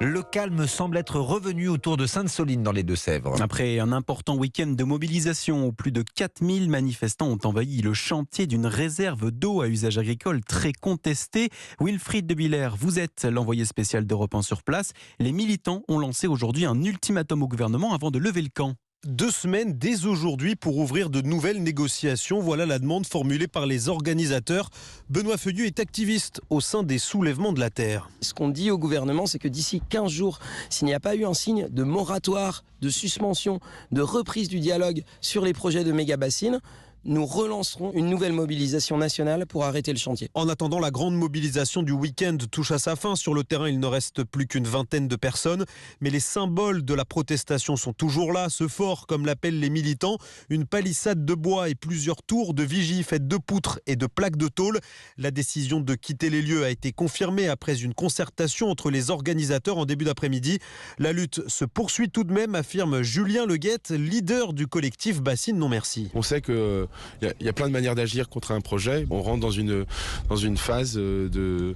Le calme semble être revenu autour de Sainte-Soline dans les Deux-Sèvres. Après un important week-end de mobilisation où plus de 4000 manifestants ont envahi le chantier d'une réserve d'eau à usage agricole très contestée, Wilfried de Biller, vous êtes l'envoyé spécial d'Europe 1 sur place. Les militants ont lancé aujourd'hui un ultimatum au gouvernement avant de lever le camp. 2 semaines dès aujourd'hui pour ouvrir de nouvelles négociations. Voilà la demande formulée par les organisateurs. Benoît Feuillu est activiste au sein des soulèvements de la terre. Ce qu'on dit au gouvernement, c'est que d'ici 15 jours, s'il n'y a pas eu un signe de moratoire, de suspension, de reprise du dialogue sur les projets de méga-bassines, nous relancerons une nouvelle mobilisation nationale pour arrêter le chantier. En attendant, la grande mobilisation du week-end touche à sa fin. Sur le terrain, il ne reste plus qu'une vingtaine de personnes. Mais les symboles de la protestation sont toujours là. Ce fort, comme l'appellent les militants, une palissade de bois et plusieurs tours de vigie faites de poutres et de plaques de tôle. La décision de quitter les lieux a été confirmée après une concertation entre les organisateurs en début d'après-midi. La lutte se poursuit tout de même, affirme Julien Leguette, leader du collectif Bassines Non Merci. On sait que il y a plein de manières d'agir contre un projet. On rentre dans une phase de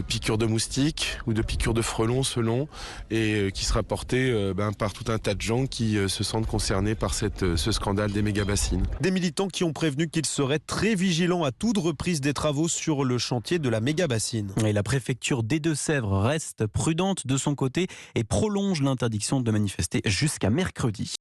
piqûre de moustiques ou de piqûre de frelons selon, et qui sera portée par tout un tas de gens qui se sentent concernés par ce scandale des méga-bassines. Des militants qui ont prévenu qu'ils seraient très vigilants à toute reprise des travaux sur le chantier de la méga-bassine. Et la préfecture des Deux-Sèvres reste prudente de son côté et prolonge l'interdiction de manifester jusqu'à mercredi.